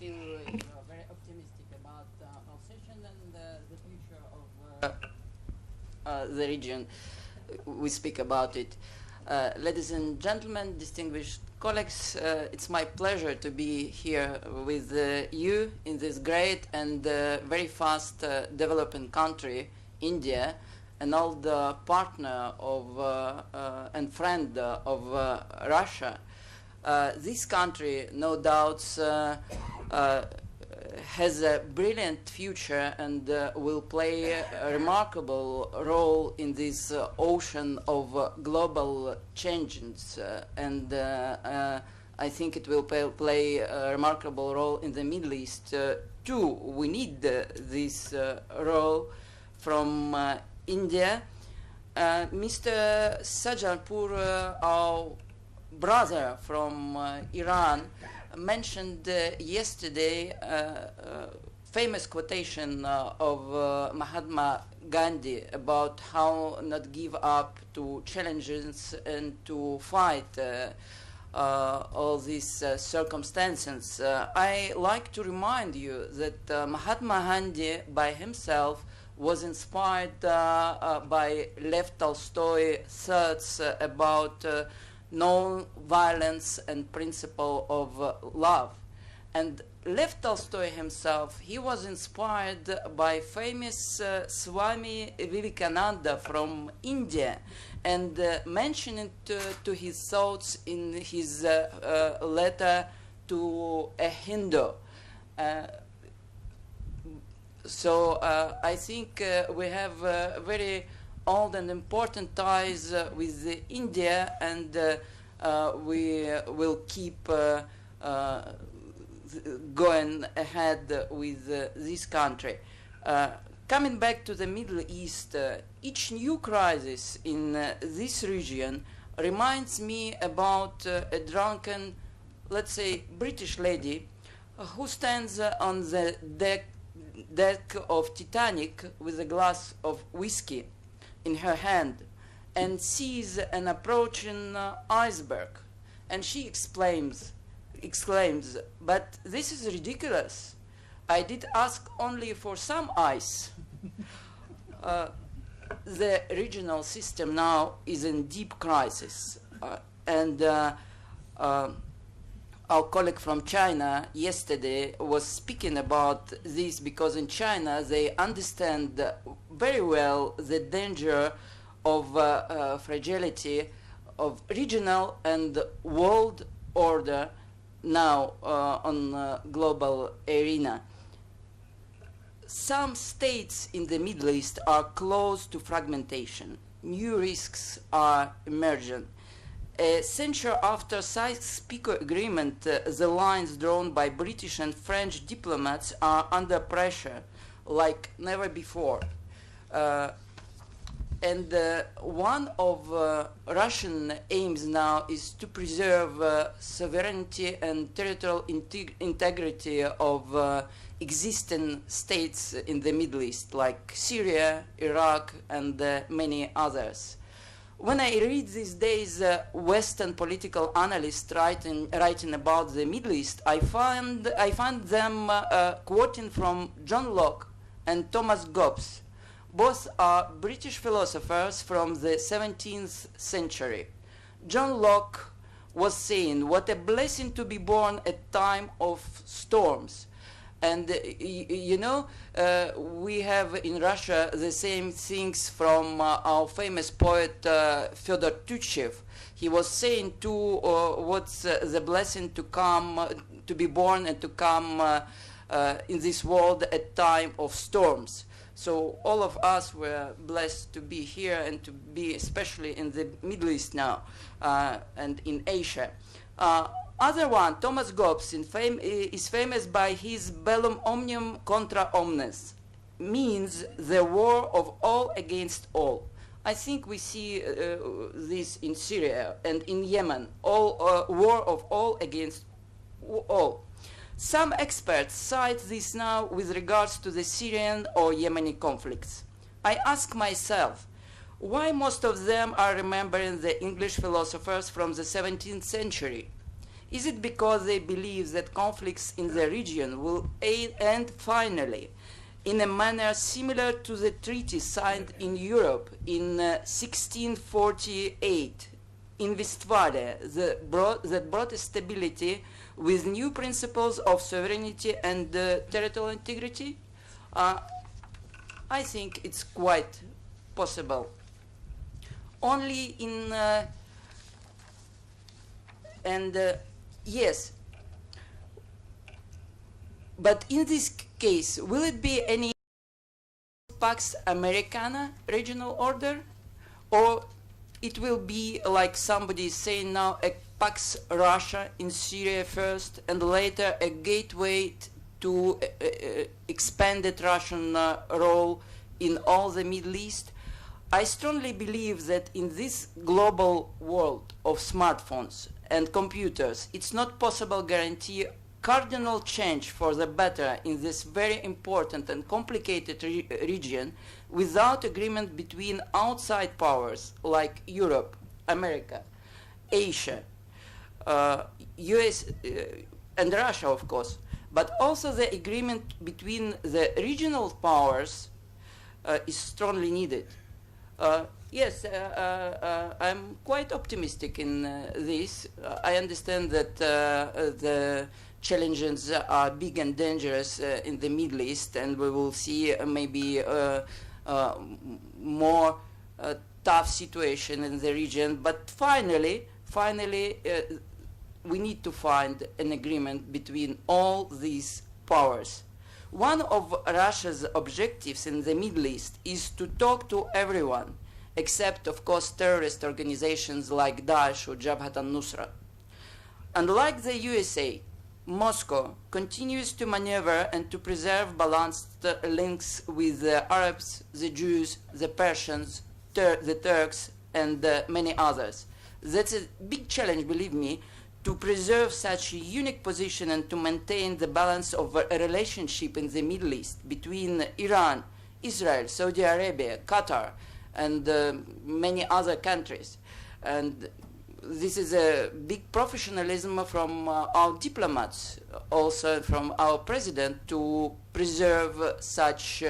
feel very optimistic about our session and the future of the region. We speak about it. Ladies and gentlemen, distinguished colleagues, it's my pleasure to be here with you in this great and very fast developing country, India, and all the partner of and friend of Russia. This country, no doubts, has a brilliant future and will play a remarkable role in this ocean of global changes. I think it will play a remarkable role in the Middle East too. We need this role from India. Mr. Sajalpur, our brother from Iran, mentioned yesterday famous quotation of Mahatma Gandhi about how not give up to challenges and to fight all these circumstances. I like to remind you that Mahatma Gandhi by himself was inspired by Lev Tolstoy's thoughts about non-violence and principle of love. And Lev Tolstoy himself, he was inspired by famous Swami Vivekananda from India, and mentioned to his thoughts in his letter to a Hindu. So I think we have very old and important ties with India, and we will keep going ahead with this country. Coming back to the Middle East, each new crisis in this region reminds me about a drunken, let's say, British lady who stands on the deck of Titanic with a glass of whiskey in her hand and sees an approaching iceberg, and she exclaims, "But this is ridiculous. I did ask only for some ice." The regional system now is in deep crisis, and our colleague from China yesterday was speaking about this because in China they understand very well the danger of fragility of regional and world order now on global arena. Some states in the Middle East are close to fragmentation. New risks are emerging. A century after Sykes-Picot Agreement, the lines drawn by British and French diplomats are under pressure like never before. And one of Russian aims now is to preserve sovereignty and territorial integrity of existing states in the Middle East, like Syria, Iraq, and many others. When I read these days Western political analysts writing about the Middle East, I find them quoting from John Locke and Thomas Hobbes. Both are British philosophers from the 17th century. John Locke was saying, "What a blessing to be born at time of storms." And you know, we have in Russia the same things from our famous poet Fyodor Tuchev. He was saying too, what's the blessing to come, to be born and to come in this world at time of storms. So all of us were blessed to be here and to be especially in the Middle East now and in Asia. Other one, Thomas Hobbes, is famous by his bellum omnium contra omnes, means the war of all against all. I think we see this in Syria and in Yemen, war of all against all. Some experts cite this now with regards to the Syrian or Yemeni conflicts. I ask myself, why most of them are remembering the English philosophers from the 17th century? Is it because they believe that conflicts in the region will end finally in a manner similar to the treaty signed in Europe in 1648 in Westphalia that brought stability with new principles of sovereignty and territorial integrity? I think it's quite possible. Only in yes, but in this case, will it be any Pax Americana regional order, or it will be like somebody is saying now, a Pax Russia in Syria first, and later a gateway to expanded Russian role in all the Middle East? I strongly believe that in this global world of smartphones and computers, it's not possible to guarantee cardinal change for the better in this very important and complicated region without agreement between outside powers like Europe, America, Asia, US, and Russia, of course, but also the agreement between the regional powers is strongly needed. Yes, I'm quite optimistic in this. I understand that the challenges are big and dangerous in the Middle East, and we will see maybe more tough situation in the region. But finally, we need to find an agreement between all these powers. One of Russia's objectives in the Middle East is to talk to everyone, except, of course, terrorist organizations like Daesh or Jabhat al-Nusra. Unlike the USA, Moscow continues to maneuver and to preserve balanced links with the Arabs, the Jews, the Persians, the Turks, and many others. That's a big challenge, believe me, to preserve such a unique position and to maintain the balance of a relationship in the Middle East between Iran, Israel, Saudi Arabia, Qatar, and many other countries. And this is a big professionalism from our diplomats, also from our president, to preserve such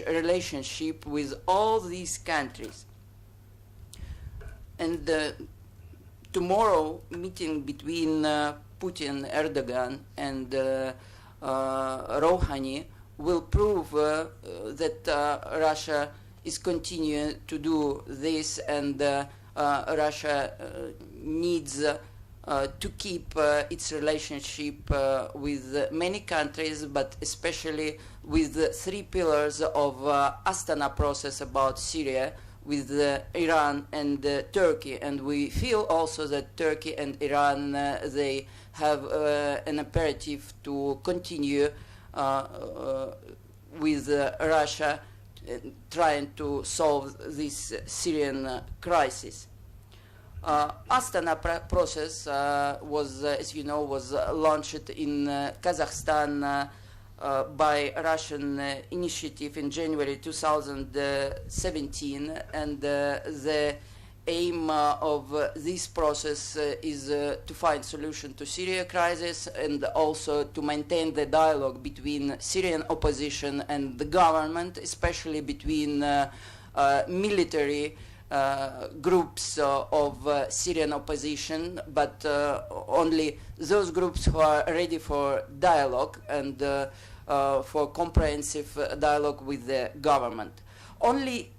relationship with all these countries. And tomorrow meeting between Putin, Erdogan, and Rouhani will prove that Russia is continuing to do this, and Russia needs to keep its relationship with many countries, but especially with the three pillars of Astana Process about Syria, with Iran and Turkey. And we feel also that Turkey and Iran, they have an imperative to continue with Russia trying to solve this Syrian crisis. Astana Process was, as you know, was launched in Kazakhstan by Russian initiative in January 2017, and the aim of this process is to find solution to Syria crisis, and also to maintain the dialogue between Syrian opposition and the government, especially between military groups of Syrian opposition, but only those groups who are ready for dialogue and for comprehensive dialogue with the government. Only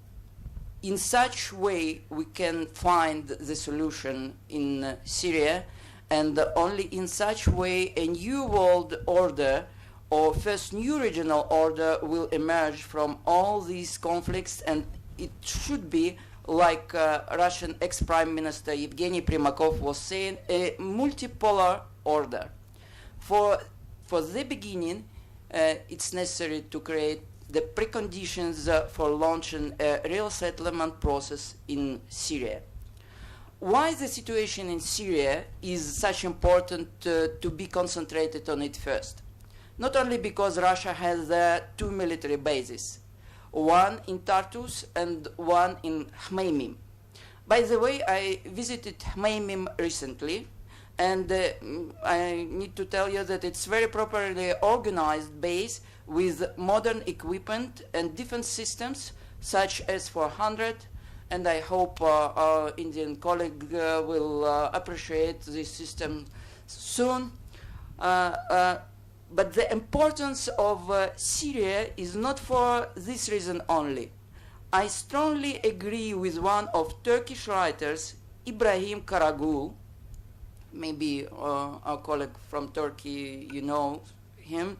in such way we can find the solution in Syria, and only in such way a new world order, or first new regional order, will emerge from all these conflicts, and it should be, like Russian ex-Prime Minister Evgeny Primakov was saying, a multipolar order. For the beginning, it's necessary to create the preconditions for launching a real settlement process in Syria. Why the situation in Syria is such important to be concentrated on it first? Not only because Russia has two military bases, one in Tartus and one in Hmeimim. By the way, I visited Hmeimim recently, And I need to tell you that it's very properly organized base with modern equipment and defense systems such as 400, and I hope our Indian colleague will appreciate this system soon. But the importance of Syria is not for this reason only. I strongly agree with one of Turkish writers, Ibrahim Karagul, maybe our colleague from Turkey, you know him,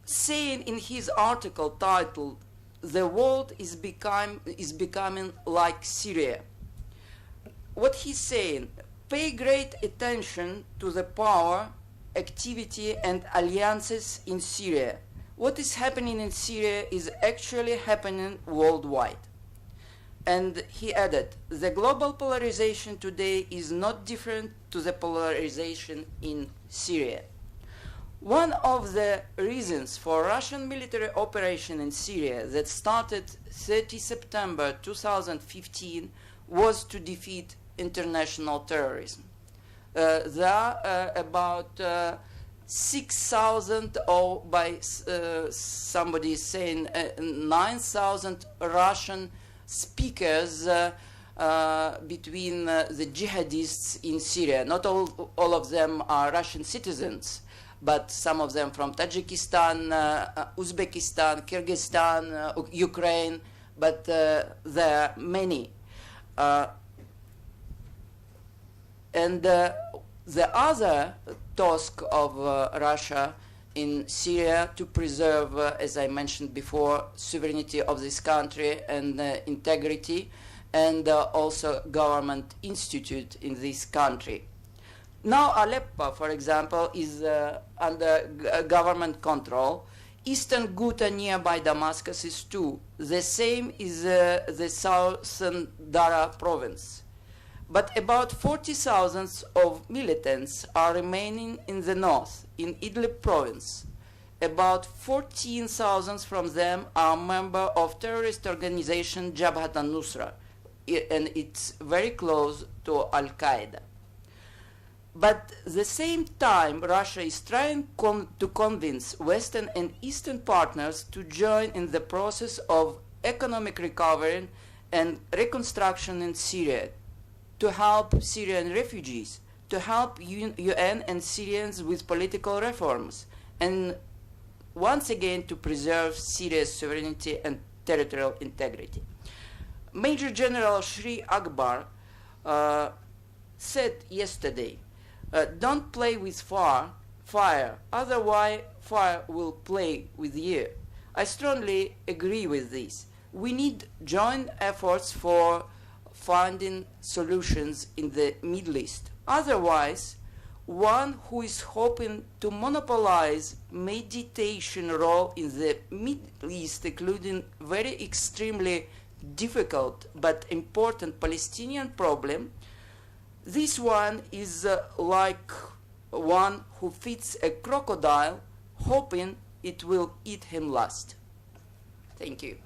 saying in his article titled, "The world is becoming like Syria." What he's saying, pay great attention to the power, activity and alliances in Syria. What is happening in Syria is actually happening worldwide. And he added, the global polarization today is not different to the polarization in Syria. One of the reasons for Russian military operation in Syria that started 30 September 2015 was to defeat international terrorism. There are about 6,000, or by somebody saying 9,000 Russian speakers between the jihadists in Syria. Not all of them are Russian citizens, but some of them from Tajikistan, Uzbekistan, Kyrgyzstan, Ukraine, but there are many. And the other task of Russia in Syria to preserve, as I mentioned before, sovereignty of this country and integrity, and also government institute in this country. Now Aleppo, for example, is under government control. Eastern Ghouta nearby Damascus is too. The same is the southern Dara province. But about 40,000 of militants are remaining in the north, in Idlib province. About 14,000 from them are members of terrorist organization Jabhat al-Nusra, and it's very close to Al-Qaeda. But at the same time, Russia is trying to convince Western and Eastern partners to join in the process of economic recovery and reconstruction in Syria, to help Syrian refugees, to help UN and Syrians with political reforms, and once again to preserve Syria's sovereignty and territorial integrity. Major General Shri Akbar said yesterday, don't play with fire, otherwise fire will play with you. I strongly agree with this. We need joint efforts for finding solutions in the Middle East. Otherwise, one who is hoping to monopolize mediation role in the Middle East, including very extremely difficult but important Palestinian problem, this one is like one who feeds a crocodile, hoping it will eat him last. Thank you.